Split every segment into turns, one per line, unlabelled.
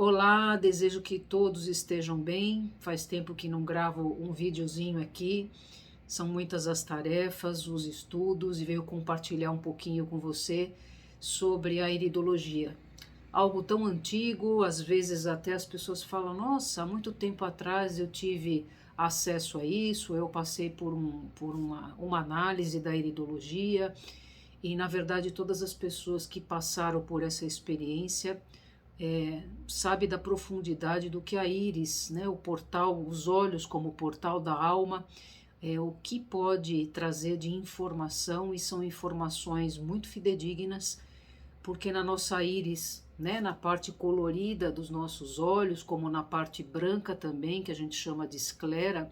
Olá, desejo que todos estejam bem. Faz tempo que não gravo um videozinho aqui. São muitas as tarefas, os estudos e venho compartilhar um pouquinho com você sobre a iridologia. Algo tão antigo, às vezes até as pessoas falam: "Nossa, há muito tempo atrás eu tive acesso a isso, eu passei por uma análise da iridologia", e na verdade todas as pessoas que passaram por essa experiência sabe da profundidade do que a íris, né, o portal, os olhos como portal da alma, o que pode trazer de informação, e são informações muito fidedignas, porque na nossa íris, né, na parte colorida dos nossos olhos, como na parte branca também, que a gente chama de esclera,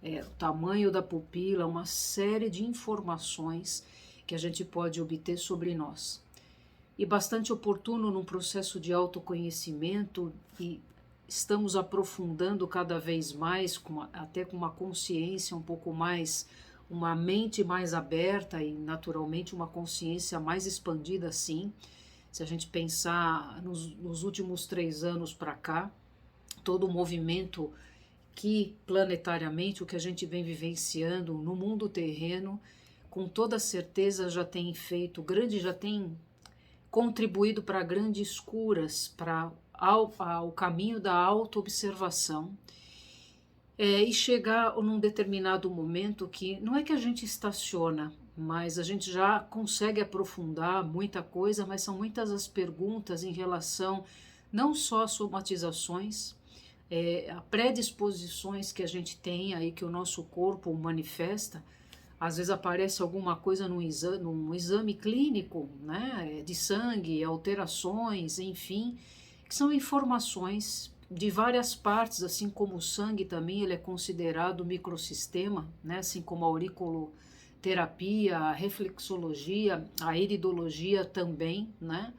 o tamanho da pupila, uma série de informações que a gente pode obter sobre nós. E bastante oportuno num processo de autoconhecimento, e estamos aprofundando cada vez mais, até com uma consciência um pouco mais, uma mente mais aberta e naturalmente uma consciência mais expandida, sim. Se a gente pensar nos últimos 3 anos para cá, todo o movimento que planetariamente o que a gente vem vivenciando no mundo terreno, com toda certeza já tem contribuído para grandes curas, para o caminho da autoobservação, e chegar num determinado momento que não é que a gente estaciona, mas a gente já consegue aprofundar muita coisa, mas são muitas as perguntas em relação não só às somatizações, a predisposições que a gente tem aí, que o nosso corpo manifesta. Às vezes aparece alguma coisa num exame clínico, né, de sangue, alterações, enfim, que são informações de várias partes, assim como o sangue também ele é considerado microsistema, né, assim como a auriculoterapia, a reflexologia, a iridologia também, né,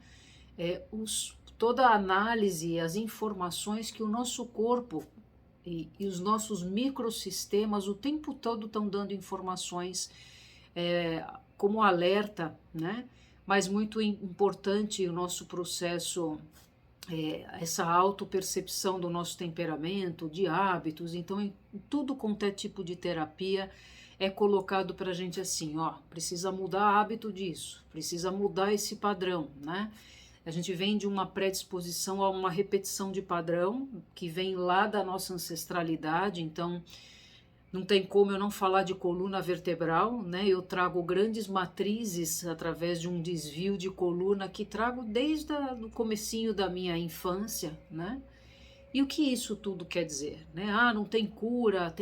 toda a análise, as informações que o nosso corpo e os nossos microsistemas o tempo todo estão dando informações, como alerta, né? Mas muito importante o nosso processo, essa autopercepção do nosso temperamento, de hábitos. Então, em tudo quanto é tipo de terapia, é colocado para a gente assim, ó, precisa mudar hábito disso, precisa mudar esse padrão, né? A gente vem de uma predisposição a uma repetição de padrão, que vem lá da nossa ancestralidade, então não tem como eu não falar de coluna vertebral, né? Eu trago grandes matrizes através de um desvio de coluna que trago desde o comecinho da minha infância, né? E o que isso tudo quer dizer, né? Ah, não tem cura,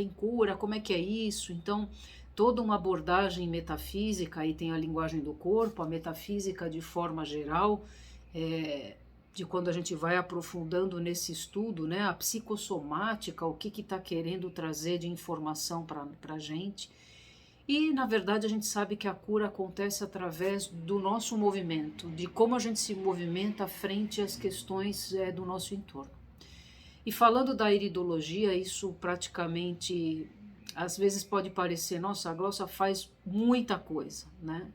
como é que é isso? Então, toda uma abordagem metafísica, aí tem a linguagem do corpo, a metafísica de forma geral, de quando a gente vai aprofundando nesse estudo, né, a psicossomática, o que está querendo trazer de informação para a gente. E, na verdade, a gente sabe que a cura acontece através do nosso movimento, de como a gente se movimenta frente às questões do nosso entorno. E falando da iridologia, isso praticamente, às vezes pode parecer, nossa, a Glaucia faz muita coisa, né?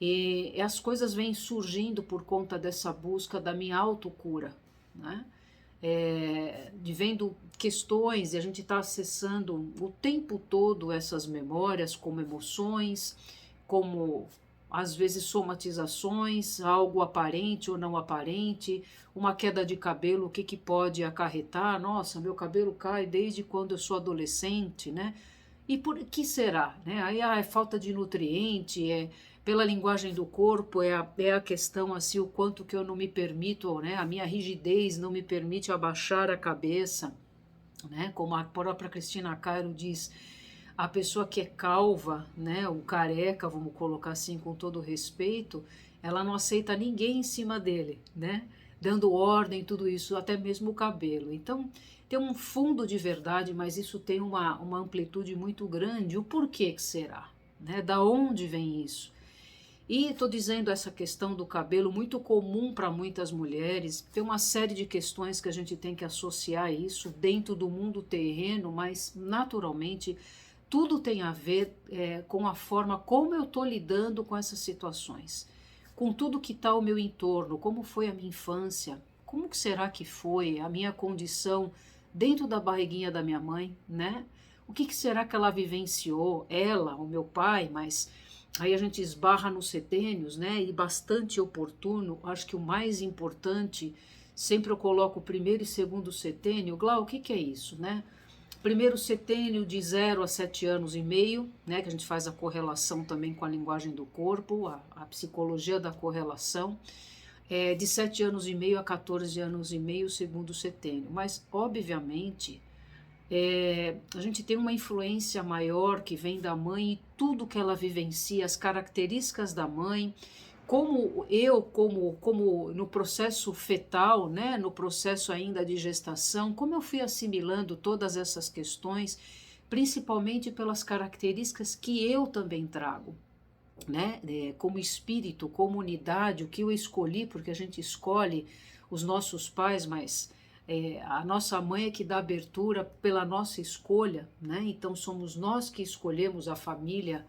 E as coisas vêm surgindo por conta dessa busca da minha autocura, né? De vendo questões, e a gente está acessando o tempo todo essas memórias como emoções, como às vezes somatizações, algo aparente ou não aparente, uma queda de cabelo, o que, que pode acarretar? Nossa, meu cabelo cai desde quando eu sou adolescente, né? E por que será? Né? Aí é falta de nutriente, pela linguagem do corpo, é a questão assim, o quanto que eu não me permito, né? A minha rigidez não me permite abaixar a cabeça, né? Como a própria Cristina Cairo diz, a pessoa que é calva, né? O careca, vamos colocar assim com todo respeito, ela não aceita ninguém em cima dele, né? Dando ordem, tudo isso, até mesmo o cabelo. Então, tem um fundo de verdade, mas isso tem uma amplitude muito grande. O porquê que será? Né? Da onde vem isso? E estou dizendo essa questão do cabelo, muito comum para muitas mulheres, tem uma série de questões que a gente tem que associar a isso dentro do mundo terreno, mas naturalmente tudo tem a ver com a forma como eu estou lidando com essas situações, com tudo que está ao meu entorno, como foi a minha infância, como que será que foi a minha condição dentro da barriguinha da minha mãe, né? O que será que ela vivenciou, ela, o meu pai, mas aí a gente esbarra nos setênios, né? E bastante oportuno, acho que o mais importante, sempre eu coloco o primeiro e segundo setênio. Glau, o que é isso, né? Primeiro setênio de 0 a 7 anos e meio, né, que a gente faz a correlação também com a linguagem do corpo, a psicologia da correlação, de 7 anos e meio a 14 anos e meio, segundo setênio. Mas, obviamente, a gente tem uma influência maior que vem da mãe e tudo que ela vivencia, as características da mãe, como no processo fetal, né, no processo ainda de gestação, como eu fui assimilando todas essas questões, principalmente pelas características que eu também trago, né, como espírito, como unidade, o que eu escolhi, porque a gente escolhe os nossos pais, mas a nossa mãe é que dá abertura pela nossa escolha, né, então somos nós que escolhemos a família,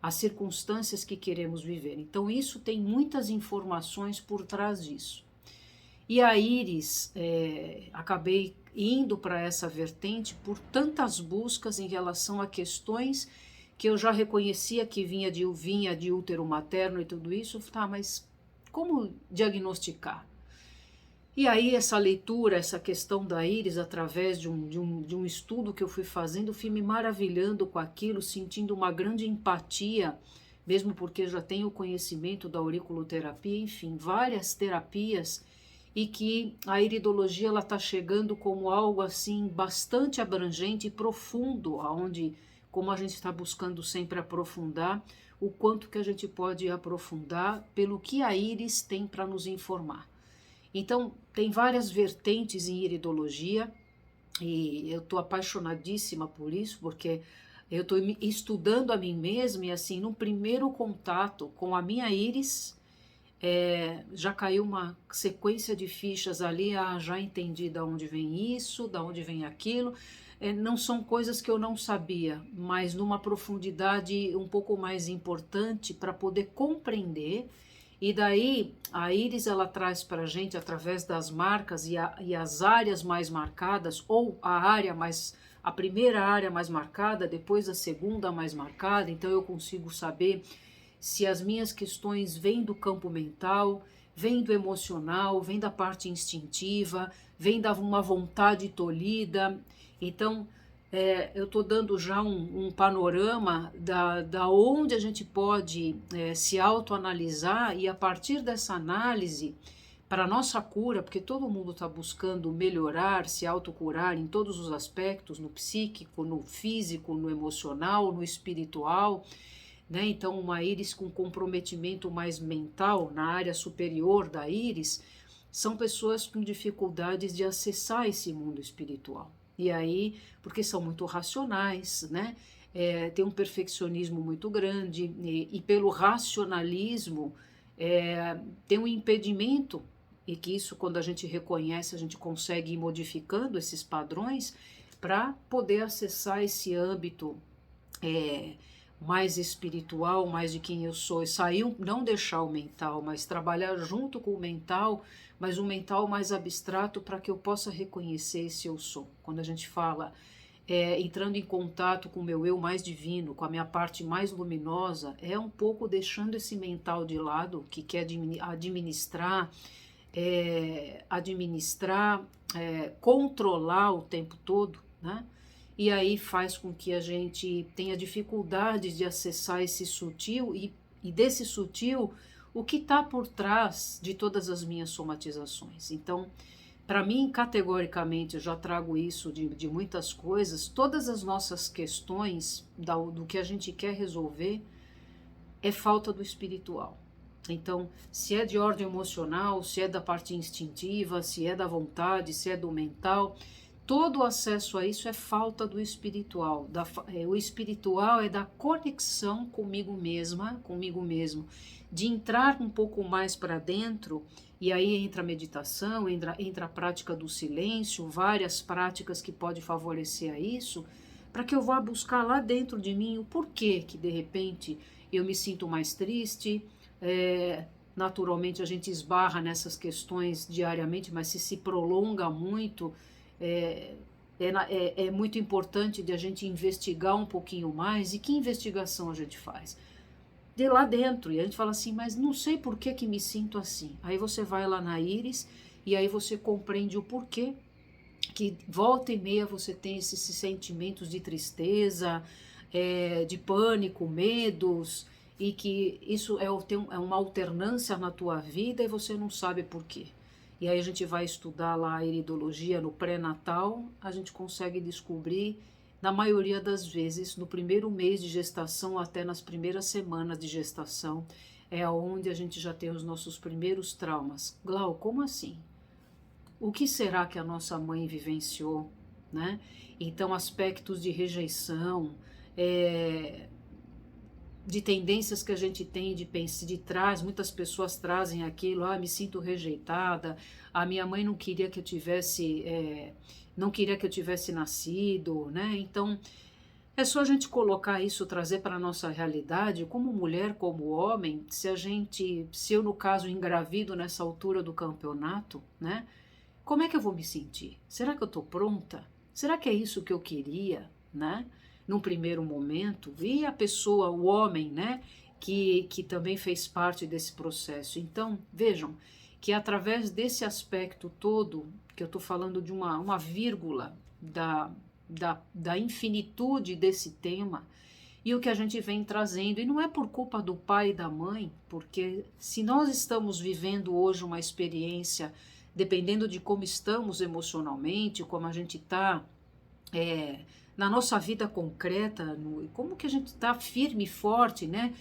as circunstâncias que queremos viver. Então isso tem muitas informações por trás disso. E a Íris, acabei indo para essa vertente por tantas buscas em relação a questões que eu já reconhecia que vinha de útero materno e tudo isso, tá, mas como diagnosticar? E aí essa leitura, essa questão da Íris, através de um estudo que eu fui fazendo, fui me maravilhando com aquilo, sentindo uma grande empatia, mesmo porque já tenho conhecimento da auriculoterapia, enfim, várias terapias, e que a iridologia ela está chegando como algo assim bastante abrangente e profundo, aonde, como a gente está buscando sempre aprofundar, o quanto que a gente pode aprofundar pelo que a Íris tem para nos informar. Então, tem várias vertentes em iridologia e eu estou apaixonadíssima por isso, porque eu estou estudando a mim mesma e assim, no primeiro contato com a minha íris, já caiu uma sequência de fichas ali, já entendi de onde vem isso, de onde vem aquilo. Não são coisas que eu não sabia, mas numa profundidade um pouco mais importante para poder compreender. E daí a íris ela traz para a gente através das marcas e as áreas mais marcadas, ou a primeira área mais marcada, depois a segunda mais marcada, então eu consigo saber se as minhas questões vêm do campo mental, vêm do emocional, vêm da parte instintiva, vêm da uma vontade tolhida. Então eu estou dando já um panorama da onde a gente pode se autoanalisar e a partir dessa análise, para a nossa cura, porque todo mundo está buscando melhorar, se autocurar em todos os aspectos, no psíquico, no físico, no emocional, no espiritual, né? Então uma íris com comprometimento mais mental na área superior da íris, são pessoas com dificuldades de acessar esse mundo espiritual. E aí, porque são muito racionais, né? Tem um perfeccionismo muito grande e pelo racionalismo tem um impedimento, e que isso, quando a gente reconhece, a gente consegue ir modificando esses padrões para poder acessar esse âmbito mais espiritual, mais de quem eu sou, e sair, não deixar o mental, mas trabalhar junto com o mental, mas um mental mais abstrato para que eu possa reconhecer esse eu sou. Quando a gente fala entrando em contato com o meu eu mais divino, com a minha parte mais luminosa, é um pouco deixando esse mental de lado, que quer controlar o tempo todo, né? E aí faz com que a gente tenha dificuldades de acessar esse sutil e desse sutil o que está por trás de todas as minhas somatizações. Então, para mim, categoricamente, eu já trago isso de muitas coisas, todas as nossas questões do que a gente quer resolver é falta do espiritual. Então, se é de ordem emocional, se é da parte instintiva, se é da vontade, se é do mental, todo o acesso a isso é falta do espiritual. O espiritual é da conexão comigo mesma, comigo mesmo, de entrar um pouco mais para dentro, e aí entra a meditação, entra a prática do silêncio, várias práticas que podem favorecer a isso, para que eu vá buscar lá dentro de mim o porquê que de repente eu me sinto mais triste, naturalmente a gente esbarra nessas questões diariamente, mas se prolonga muito, é, é muito importante de a gente investigar um pouquinho mais. E que investigação a gente faz? De lá dentro, e a gente fala assim, mas não sei por que me sinto assim. Aí você vai lá na íris e aí você compreende o porquê que volta e meia você tem esses sentimentos de tristeza, de pânico, medos, e que isso é uma alternância na tua vida e você não sabe por quê. E aí a gente vai estudar lá a iridologia no pré-natal, a gente consegue descobrir, na maioria das vezes, no primeiro mês de gestação até nas primeiras semanas de gestação, é onde a gente já tem os nossos primeiros traumas. Glau, como assim? O que será que a nossa mãe vivenciou, né? Então, aspectos de rejeição, de tendências que a gente tem de pensar de trás, muitas pessoas trazem aquilo, me sinto rejeitada, a minha mãe não queria que eu tivesse, não queria que eu tivesse nascido, né? Então, é só a gente colocar isso, trazer para a nossa realidade, como mulher, como homem, se eu no caso engravido nessa altura do campeonato, né? Como é que eu vou me sentir? Será que eu estou pronta? Será que é isso que eu queria, né? Num primeiro momento. E a pessoa, o homem, né? Que também fez parte desse processo. Então, vejam que através desse aspecto todo, que eu estou falando de uma vírgula da infinitude desse tema, e o que a gente vem trazendo, e não é por culpa do pai e da mãe, porque se nós estamos vivendo hoje uma experiência, dependendo de como estamos emocionalmente, como a gente está na nossa vida concreta, como que a gente está firme e forte, né?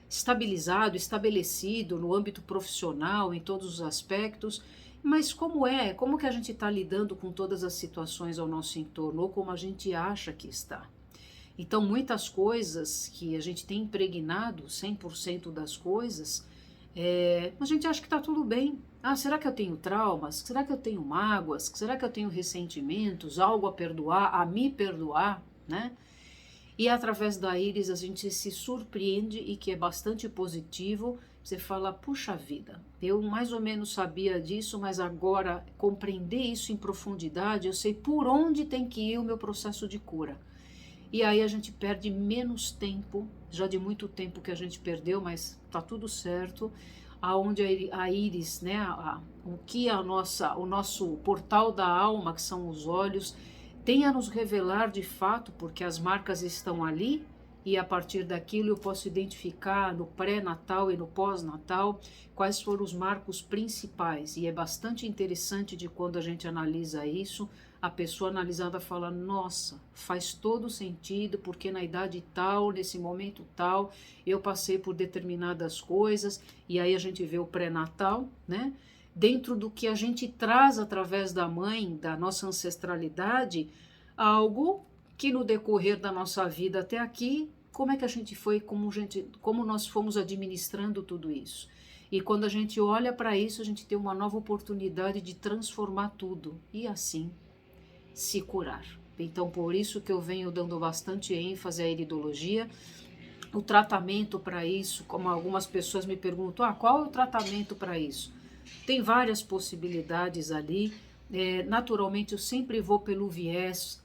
Estabilizado, estabelecido no âmbito profissional, em todos os aspectos, mas como que a gente está lidando com todas as situações ao nosso entorno, ou como a gente acha que está. Então, muitas coisas que a gente tem impregnado, 100% das coisas, a gente acha que está tudo bem. Será que eu tenho traumas? Será que eu tenho mágoas? Será que eu tenho ressentimentos? Algo a perdoar, a me perdoar, né? E através da íris a gente se surpreende e que é bastante positivo. Você fala, puxa vida, eu mais ou menos sabia disso, mas agora compreender isso em profundidade, eu sei por onde tem que ir o meu processo de cura. E aí a gente perde menos tempo, já de muito tempo que a gente perdeu, mas tá tudo certo, aonde a íris, né, o que o nosso portal da alma, que são os olhos, tem a nos revelar de fato, porque as marcas estão ali, e a partir daquilo eu posso identificar no pré-natal e no pós-natal quais foram os marcos principais. E é bastante interessante de quando a gente analisa isso, a pessoa analisada fala, nossa, faz todo sentido, porque na idade tal, nesse momento tal, eu passei por determinadas coisas, e aí a gente vê o pré-natal, né? Dentro do que a gente traz através da mãe, da nossa ancestralidade, algo que no decorrer da nossa vida até aqui, como é que a gente foi, como nós fomos administrando tudo isso. E quando a gente olha para isso, a gente tem uma nova oportunidade de transformar tudo e assim se curar. Então, por isso que eu venho dando bastante ênfase à iridologia, o tratamento para isso, como algumas pessoas me perguntam, qual é o tratamento para isso? Tem várias possibilidades ali. Naturalmente, eu sempre vou pelo viés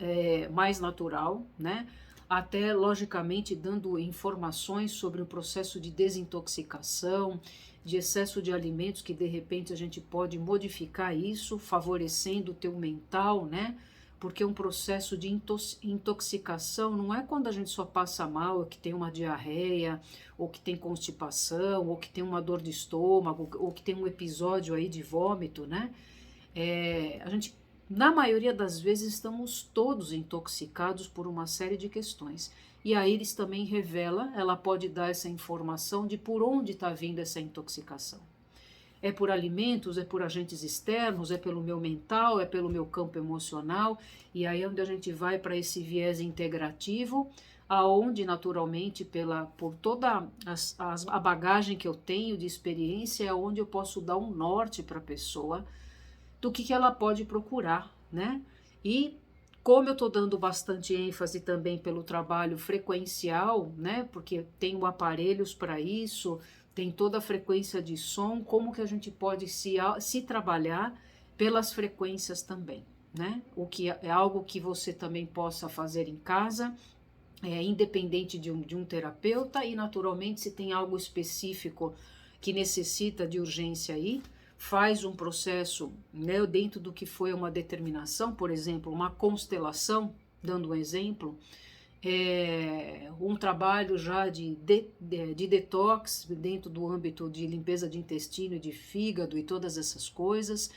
mais natural, né? Até, logicamente, dando informações sobre o processo de desintoxicação, de excesso de alimentos, que de repente a gente pode modificar isso, favorecendo o teu mental, né? Porque um processo de intoxicação não é quando a gente só passa mal, ou que tem uma diarreia, ou que tem constipação, ou que tem uma dor de estômago, ou que tem um episódio aí de vômito, né? A gente, na maioria das vezes, estamos todos intoxicados por uma série de questões. E a íris também revela, ela pode dar essa informação de por onde está vindo essa intoxicação. É por alimentos, é por agentes externos, é pelo meu mental, é pelo meu campo emocional, e aí é onde a gente vai para esse viés integrativo, aonde naturalmente por toda a bagagem que eu tenho de experiência, é onde eu posso dar um norte para a pessoa do que ela pode procurar, né? E como eu estou dando bastante ênfase também pelo trabalho frequencial, né? Porque tenho aparelhos para isso, tem toda a frequência de som, como que a gente pode se trabalhar pelas frequências também, né? O que é algo que você também possa fazer em casa, independente de um terapeuta, e naturalmente se tem algo específico que necessita de urgência aí, faz um processo, né, dentro do que foi uma determinação, por exemplo, uma constelação, dando um exemplo, um trabalho já de detox dentro do âmbito de limpeza de intestino e de fígado e todas essas coisas.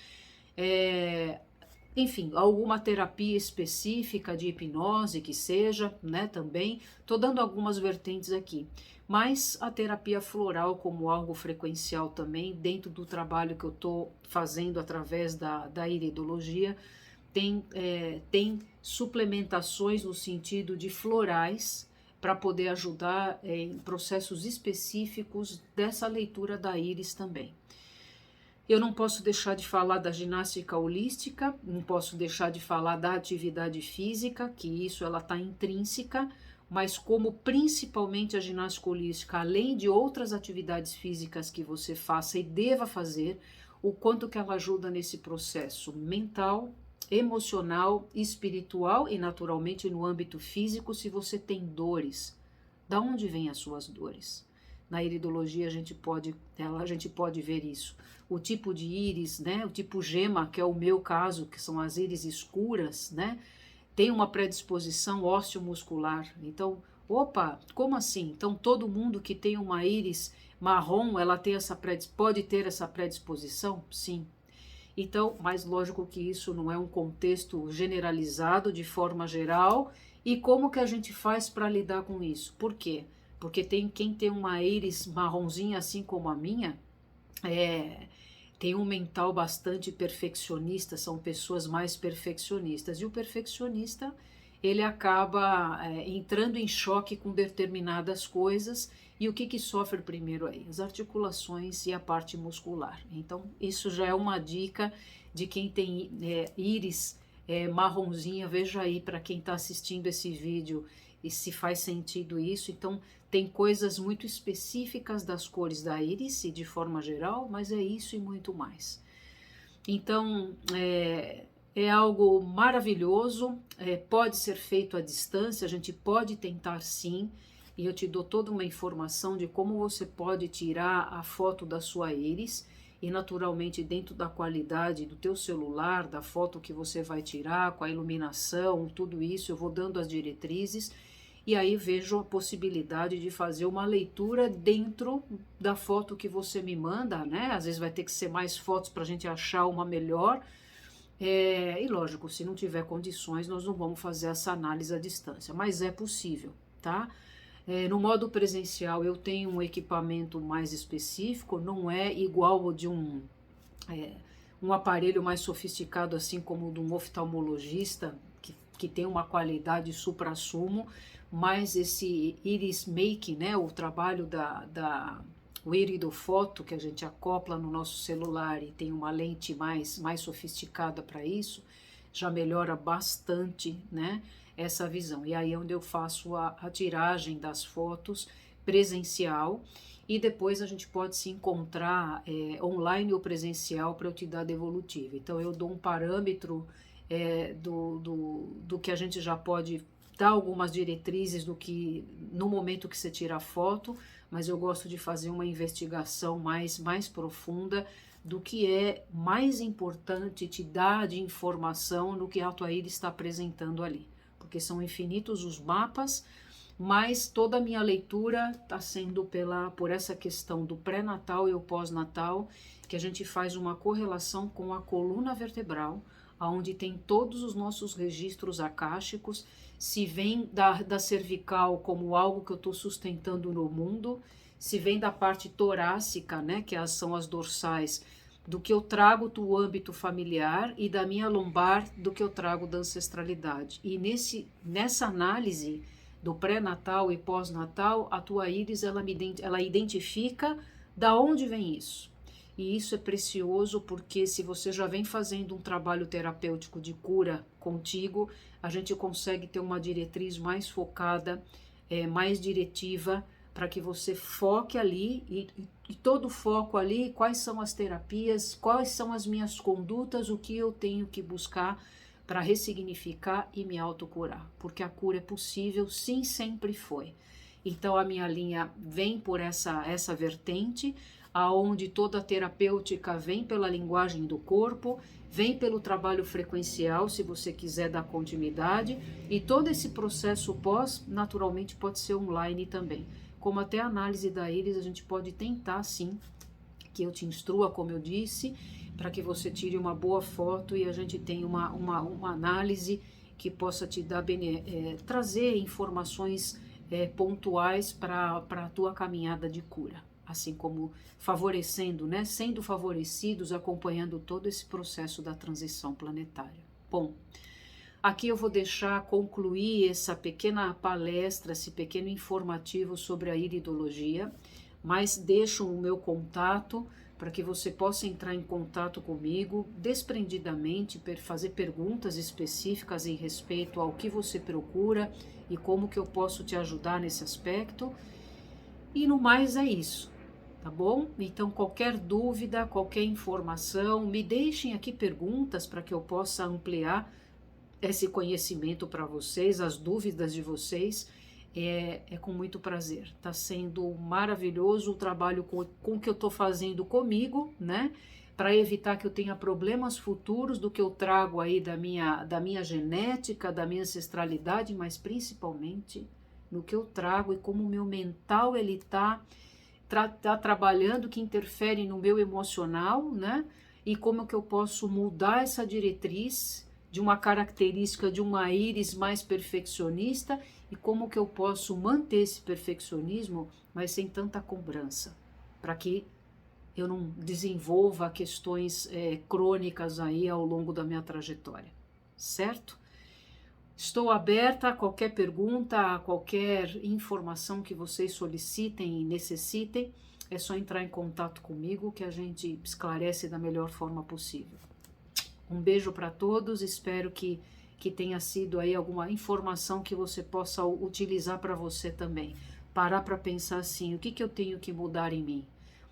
Enfim, alguma terapia específica de hipnose que seja, né, também. Estou dando algumas vertentes aqui. Mas a terapia floral como algo frequencial também, dentro do trabalho que eu estou fazendo através da iridologia, tem suplementações no sentido de florais para poder ajudar em processos específicos dessa leitura da íris também. Eu não posso deixar de falar da ginástica holística, não posso deixar de falar da atividade física, que isso ela está intrínseca, mas como principalmente a ginástica holística, além de outras atividades físicas que você faça e deva fazer, o quanto que ela ajuda nesse processo mental, emocional, espiritual e naturalmente no âmbito físico, se você tem dores. Da onde vêm as suas dores? Na iridologia a gente pode ver isso. O tipo de íris, né, o tipo gema, que é o meu caso, que são as íris escuras, né, tem uma predisposição ósseo-muscular. Então, opa, como assim? Então todo mundo que tem uma íris marrom, ela tem pode ter essa predisposição? Sim. Então, mais lógico que isso não é um contexto generalizado de forma geral. E como que a gente faz para lidar com isso? Por quê? Porque quem tem uma íris marronzinha assim como a minha, tem um mental bastante perfeccionista, são pessoas mais perfeccionistas. E o perfeccionista, ele acaba entrando em choque com determinadas coisas. E o que sofre primeiro aí? As articulações e a parte muscular. Então, isso já é uma dica de quem tem íris marronzinha. Veja aí para quem está assistindo esse vídeo e se faz sentido isso. Então, tem coisas muito específicas das cores da íris, de forma geral, mas é isso e muito mais. Então, é algo maravilhoso, pode ser feito à distância, a gente pode tentar sim, e eu te dou toda uma informação de como você pode tirar a foto da sua íris, e naturalmente dentro da qualidade do teu celular, da foto que você vai tirar, com a iluminação, tudo isso, eu vou dando as diretrizes, e aí vejo a possibilidade de fazer uma leitura dentro da foto que você me manda, né? Às vezes vai ter que ser mais fotos para a gente achar uma melhor. E lógico, se não tiver condições, nós não vamos fazer essa análise à distância, mas é possível, tá? No modo presencial, eu tenho um equipamento mais específico, não é igual ao de um aparelho mais sofisticado, assim como o de um oftalmologista, que tem uma qualidade supra-sumo, mas esse iris make, né, o trabalho o iridofoto que a gente acopla no nosso celular e tem uma lente mais sofisticada para isso, já melhora bastante, né, essa visão. E aí é onde eu faço a tiragem das fotos presencial, e depois a gente pode se encontrar online ou presencial para eu te dar a devolutiva. Então eu dou um parâmetro do que a gente já pode dar algumas diretrizes do que no momento que você tira a foto, mas eu gosto de fazer uma investigação mais profunda do que é mais importante te dar de informação no que a tua íris está apresentando ali, porque são infinitos os mapas, mas toda a minha leitura está sendo por essa questão do pré-natal e o pós-natal, que a gente faz uma correlação com a coluna vertebral, onde tem todos os nossos registros akáshicos, se vem da cervical como algo que eu estou sustentando no mundo, se vem da parte torácica, né, que são as dorsais, do que eu trago do âmbito familiar, e da minha lombar, do que eu trago da ancestralidade. E nessa análise do pré-natal e pós-natal, a tua íris ela identifica da onde vem isso. E isso é precioso porque se você já vem fazendo um trabalho terapêutico de cura contigo, a gente consegue ter uma diretriz mais focada, mais diretiva, para que você foque ali e todo o foco ali, quais são as terapias, quais são as minhas condutas, o que eu tenho que buscar para ressignificar e me autocurar, porque a cura é possível, sim, sempre foi. Então a minha linha vem por essa vertente, aonde toda a terapêutica vem pela linguagem do corpo, vem pelo trabalho frequencial, se você quiser dar continuidade, e todo esse processo pós, naturalmente, pode ser online também. Como até a análise da íris, a gente pode tentar, sim, que eu te instrua, como eu disse, para que você tire uma boa foto e a gente tenha uma análise que possa te dar trazer informações pontuais para a tua caminhada de cura, assim como favorecendo, né, sendo favorecidos, acompanhando todo esse processo da transição planetária. Bom, aqui eu vou deixar concluir essa pequena palestra, esse pequeno informativo sobre a iridologia, mas deixo o meu contato para que você possa entrar em contato comigo desprendidamente, fazer perguntas específicas em respeito ao que você procura e como que eu posso te ajudar nesse aspecto. E no mais é isso, tá bom? Então qualquer dúvida, qualquer informação, me deixem aqui perguntas para que eu possa ampliar esse conhecimento para vocês, as dúvidas de vocês. É com muito prazer. Está sendo maravilhoso o trabalho com que eu estou fazendo comigo, né? Para evitar que eu tenha problemas futuros do que eu trago aí da minha genética, da minha ancestralidade, mas principalmente no que eu trago e como o meu mental ele está trabalhando, que interfere no meu emocional, né? E como que eu posso mudar essa diretriz de uma característica de uma íris mais perfeccionista e como que eu posso manter esse perfeccionismo, mas sem tanta cobrança, para que eu não desenvolva questões crônicas aí ao longo da minha trajetória, certo? Estou aberta a qualquer pergunta, a qualquer informação que vocês solicitem e necessitem, é só entrar em contato comigo que a gente esclarece da melhor forma possível. Um beijo para todos, espero que tenha sido aí alguma informação que você possa utilizar para você também. Parar para pensar assim, o que eu tenho que mudar em mim?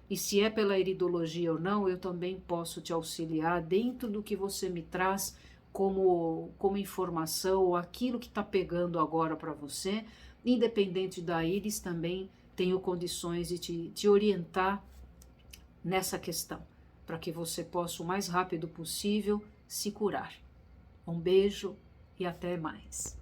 E se é pela iridologia ou não, eu também posso te auxiliar dentro do que você me traz como informação, ou aquilo que está pegando agora para você, independente da íris, também tenho condições de te orientar nessa questão, para que você possa o mais rápido possível se curar. Um beijo e até mais.